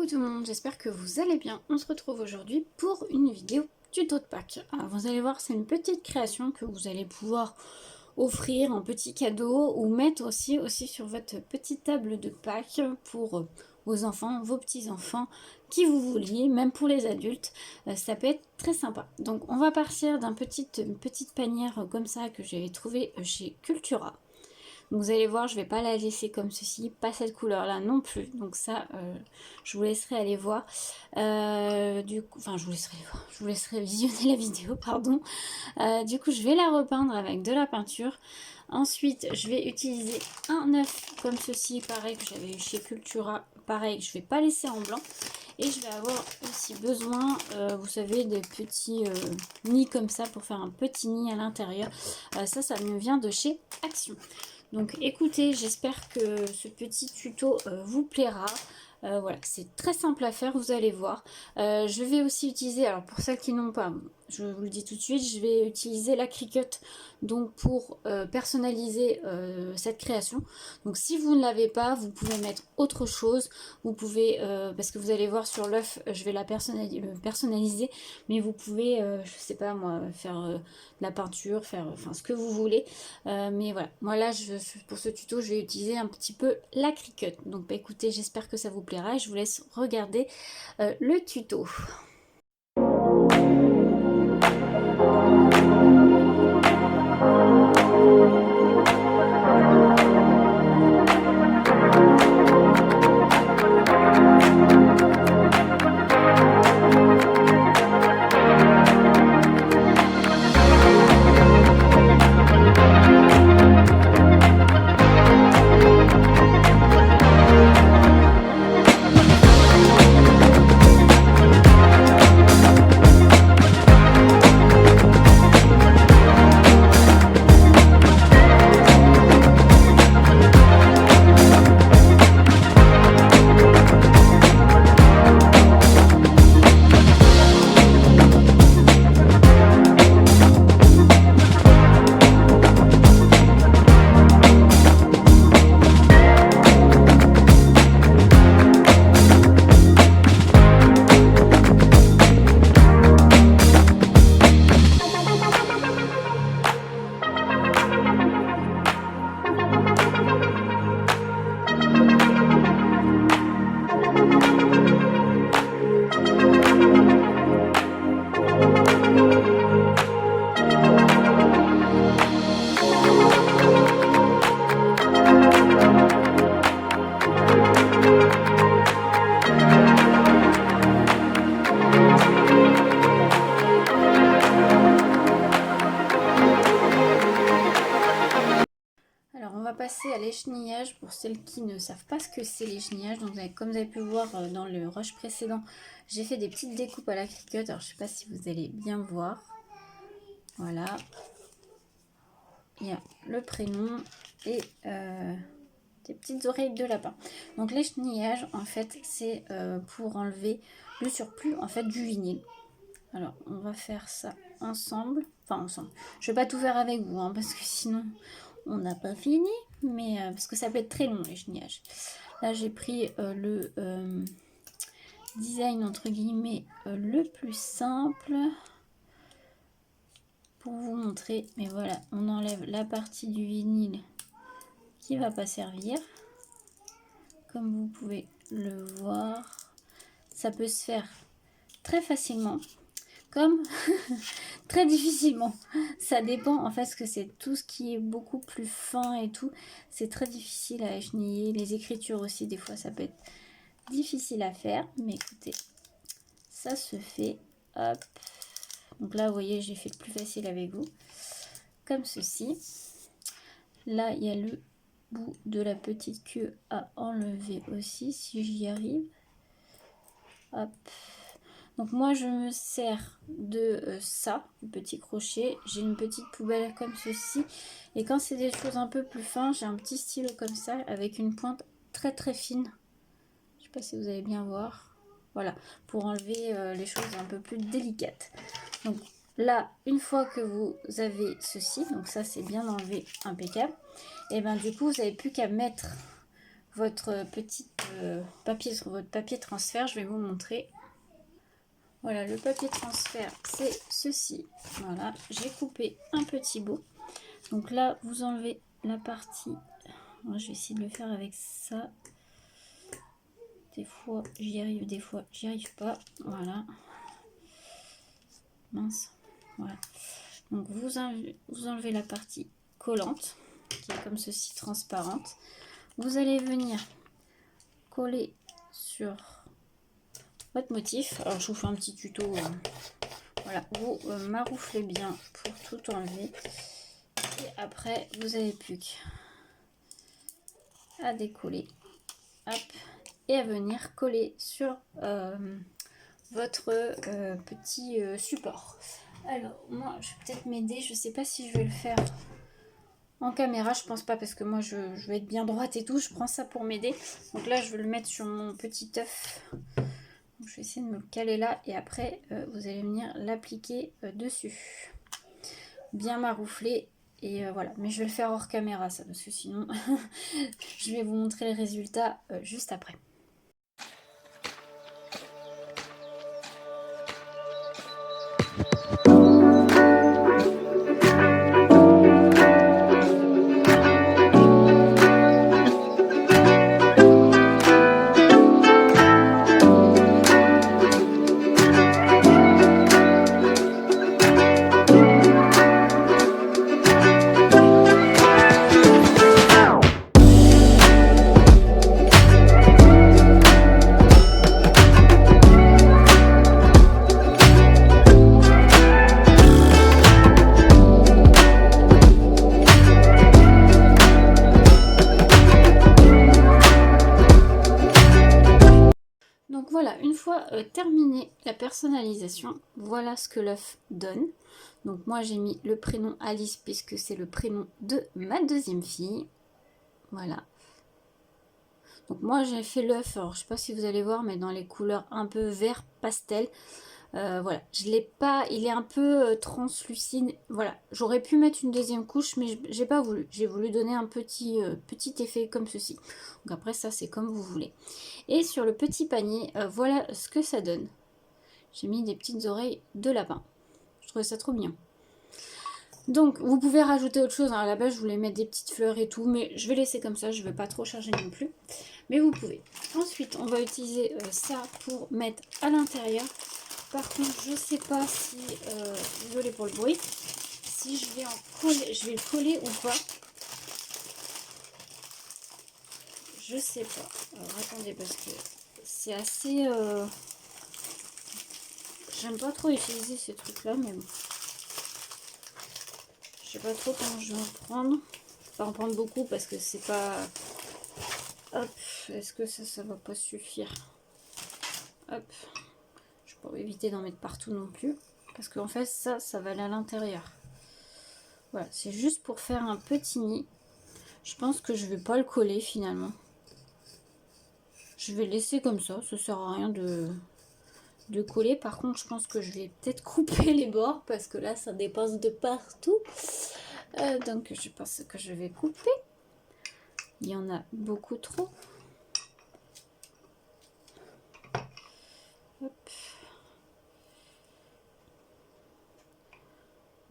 Coucou tout le monde, j'espère que vous allez bien. On se retrouve aujourd'hui pour une vidéo tuto de Pâques. Alors vous allez voir, c'est une petite création que vous allez pouvoir offrir en petit cadeau ou mettre aussi sur votre petite table de Pâques pour vos enfants, vos petits-enfants, qui vous vouliez, même pour les adultes. Ça peut être très sympa. Donc on va partir d'une petite panière comme ça que j'avais trouvée chez Cultura. Donc vous allez voir, je ne vais pas la laisser comme ceci, pas cette couleur là non plus. Donc ça, je vous laisserai aller voir. Je vous laisserai visionner la vidéo, pardon. Du coup, je vais la repeindre avec de la peinture. Ensuite, je vais utiliser un œuf comme ceci, pareil que j'avais eu chez Cultura. Pareil, je ne vais pas laisser en blanc. Et je vais avoir aussi besoin, vous savez, des petits nids comme ça pour faire un petit nid à l'intérieur. Ça me vient de chez Action. Donc écoutez, j'espère que ce petit tuto vous plaira. Voilà, c'est très simple à faire, vous allez voir. Je vais aussi utiliser, alors pour celles qui n'ont pas, je vous le dis tout de suite, je vais utiliser la Cricut donc pour personnaliser cette création. Donc si vous ne l'avez pas, vous pouvez mettre autre chose. Vous pouvez, parce que vous allez voir sur l'œuf, je vais la personnaliser, mais vous pouvez, je sais pas moi, faire de la peinture, faire enfin ce que vous voulez. Mais voilà, moi là, pour ce tuto, je vais utiliser un petit peu la Cricut. Donc bah, écoutez, j'espère que ça vous plaira et je vous laisse regarder le tuto. Passer à l'échenillage pour celles qui ne savent pas ce que c'est l'échenillage. Donc comme vous avez pu voir dans le rush précédent, j'ai fait des petites découpes à la Cricut. Alors je sais pas si vous allez bien voir. Voilà. Il y a le prénom et des petites oreilles de lapin. Donc l'échenillage en fait c'est pour enlever le surplus en fait du vinyle. Alors on va faire ça ensemble. Enfin ensemble. Je vais pas tout faire avec vous hein, parce que sinon on n'a pas fini, mais parce que ça peut être très long l'échenillage. Là j'ai pris le design entre guillemets le plus simple pour vous montrer. Mais voilà, on enlève la partie du vinyle qui va pas servir. Comme vous pouvez le voir, ça peut se faire très facilement comme très difficilement. Ça dépend en fait, parce que c'est tout ce qui est beaucoup plus fin et tout, c'est très difficile à écheniller. Les écritures aussi, des fois ça peut être difficile à faire, mais écoutez, ça se fait. Hop. Donc là vous voyez, j'ai fait le plus facile avec vous, comme ceci. Là il y a le bout de la petite queue à enlever aussi, si j'y arrive. Hop. Donc moi je me sers de ça, du petit crochet. J'ai une petite poubelle comme ceci. Et quand c'est des choses un peu plus fines, j'ai un petit stylo comme ça avec une pointe très très fine. Je sais pas si vous allez bien voir. Voilà, pour enlever les choses un peu plus délicates. Donc là, une fois que vous avez ceci, donc ça c'est bien enlevé, impeccable. Et ben du coup vous n'avez plus qu'à mettre votre petite votre papier transfert, je vais vous montrer. Voilà, le papier transfert, c'est ceci. Voilà, j'ai coupé un petit bout. Donc là, vous enlevez la partie. Moi, je vais essayer de le faire avec ça. Des fois, j'y arrive, des fois, j'y arrive pas. Voilà. Mince. Voilà. Donc, vous enlevez la partie collante, qui est comme ceci, transparente. Vous allez venir coller sur votre motif. Alors, je vous fais un petit tuto. Voilà, vous marouflez bien pour tout enlever. Et après, vous n'avez plus qu'à décoller. Hop, et à venir coller sur votre petit support. Alors, moi, je vais peut-être m'aider. Je ne sais pas si je vais le faire en caméra. Je pense pas parce que moi, je vais être bien droite et tout. Je prends ça pour m'aider. Donc là, je vais le mettre sur mon petit œuf. Donc, je vais essayer de me le caler là. Et après, vous allez venir l'appliquer dessus. Bien maroufler. Et voilà, mais je vais le faire hors caméra ça, parce que sinon je vais vous montrer les résultats juste après. Donc voilà, une fois terminé la personnalisation, voilà ce que l'œuf donne. Donc moi j'ai mis le prénom Alice puisque c'est le prénom de ma deuxième fille. Voilà. Donc moi j'ai fait l'œuf, alors je sais pas si vous allez voir, mais dans les couleurs un peu vert pastel. Voilà, je l'ai pas, il est un peu translucide. Voilà, j'aurais pu mettre une deuxième couche, mais j'ai pas voulu. J'ai voulu donner un petit effet comme ceci. Donc après ça c'est comme vous voulez. Et sur le petit panier, voilà ce que ça donne. J'ai mis des petites oreilles de lapin. Je trouvais ça trop mignon. Donc vous pouvez rajouter autre chose. À la base je voulais mettre des petites fleurs et tout, mais je vais laisser comme ça. Je ne vais pas trop charger non plus. Mais vous pouvez. Ensuite on va utiliser ça pour mettre à l'intérieur. Par contre je sais pas si, désolé pour le bruit, si je vais je vais le coller ou pas. Je sais pas. Alors attendez parce que c'est assez... J'aime pas trop utiliser ces trucs là, mais bon. Je sais pas trop comment je vais en prendre. Pas en prendre beaucoup parce que c'est pas... Hop, est-ce que ça va pas suffire? Hop. Je peux éviter d'en mettre partout non plus. Parce qu'en fait ça va aller à l'intérieur. Voilà, c'est juste pour faire un petit nid. Je pense que je vais pas le coller finalement. Je vais le laisser comme ça sert à rien de coller. Par contre, je pense que je vais peut-être couper les bords parce que là, ça dépasse de partout. Donc, je pense que je vais couper. Il y en a beaucoup trop. Hop.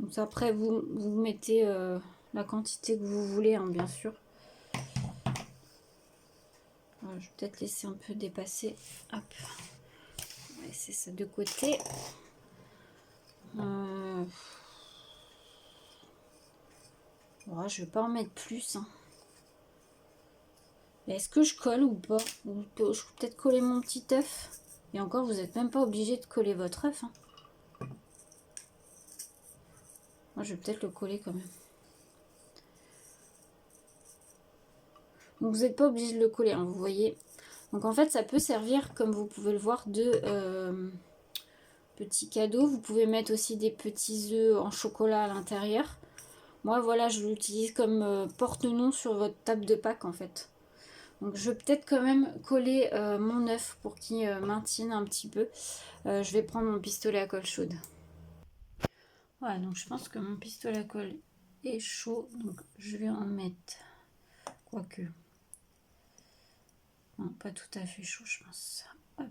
Donc, après, vous mettez la quantité que vous voulez, hein, bien sûr. Alors, je vais peut-être laisser un peu dépasser. Hop. On va laisser ça de côté. Ouais, je vais pas en mettre plus. Hein. Est-ce que je colle ou pas? Je peux peut-être coller mon petit œuf. Et encore, vous n'êtes même pas obligé de coller votre œuf. Hein. Moi, je vais peut-être le coller quand même. Donc, vous n'êtes pas obligé de le coller, hein, vous voyez. Donc, en fait, ça peut servir, comme vous pouvez le voir, de petits cadeaux. Vous pouvez mettre aussi des petits œufs en chocolat à l'intérieur. Moi, voilà, je l'utilise comme porte-nom sur votre table de Pâques, en fait. Donc je vais peut-être quand même coller mon œuf pour qu'il maintienne un petit peu. Je vais prendre mon pistolet à colle chaude. Voilà, donc je pense que mon pistolet à colle est chaud. Donc je vais en mettre, quoique. Non, pas tout à fait chaud, je pense. Hop.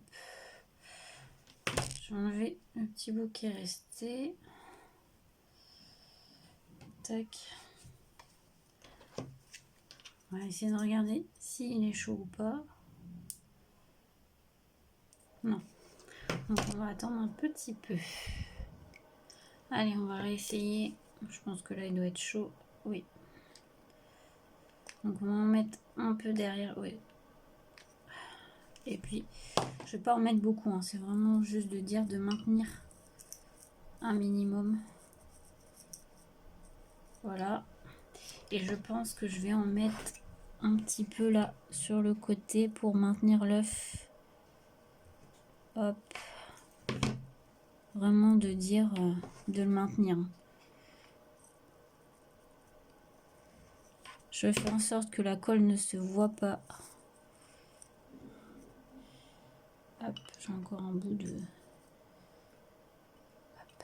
Je vais enlever le petit bout qui est resté. Tac. On va essayer de regarder s'il est chaud ou pas. Non. Donc on va attendre un petit peu. Allez, on va réessayer. Je pense que là, il doit être chaud. Oui. Donc on va en mettre un peu derrière. Oui. Et puis, je vais pas en mettre beaucoup. Hein. C'est vraiment juste de dire de maintenir un minimum. Voilà. Et je pense que je vais en mettre un petit peu là sur le côté pour maintenir l'œuf. Hop. Vraiment de dire de le maintenir. Je fais en sorte que la colle ne se voit pas. Hop, j'ai encore un bout de... Hop.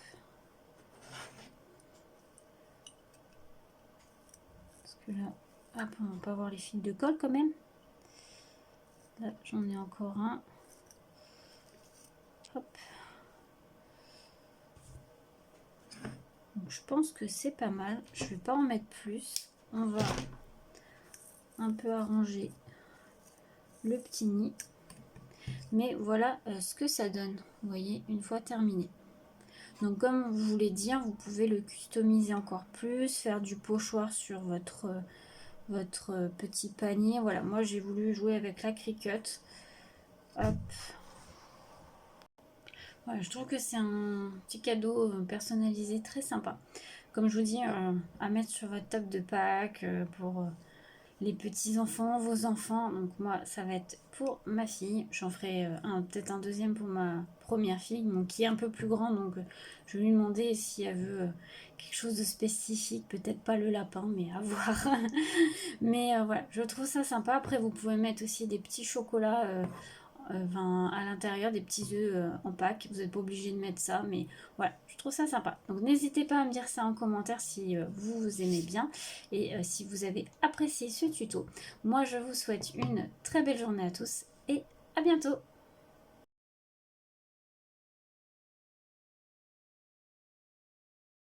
Parce que là, hop, on va pas voir les fils de colle quand même. Là, j'en ai encore un. Hop. Donc, je pense que c'est pas mal. Je vais pas en mettre plus. On va un peu arranger le petit nid. Mais voilà ce que ça donne. Vous voyez, une fois terminé. Donc comme vous voulez dire, vous pouvez le customiser encore plus, faire du pochoir sur votre petit panier. Voilà, moi j'ai voulu jouer avec la Cricut. Hop. Voilà, je trouve que c'est un petit cadeau personnalisé très sympa. Comme je vous dis, à mettre sur votre table de Pâques pour les petits-enfants, vos enfants. Donc moi, ça va être pour ma fille. J'en ferai peut-être un deuxième pour ma première fille, donc, qui est un peu plus grande. Donc je vais lui demander si elle veut quelque chose de spécifique. Peut-être pas le lapin, mais à voir. Mais voilà, je trouve ça sympa. Après, vous pouvez mettre aussi des petits chocolats à l'intérieur, des petits œufs en Pâques. Vous n'êtes pas obligé de mettre ça, mais voilà, je trouve ça sympa. Donc n'hésitez pas à me dire ça en commentaire si vous aimez bien et si vous avez apprécié ce tuto. Moi, je vous souhaite une très belle journée à tous et à bientôt.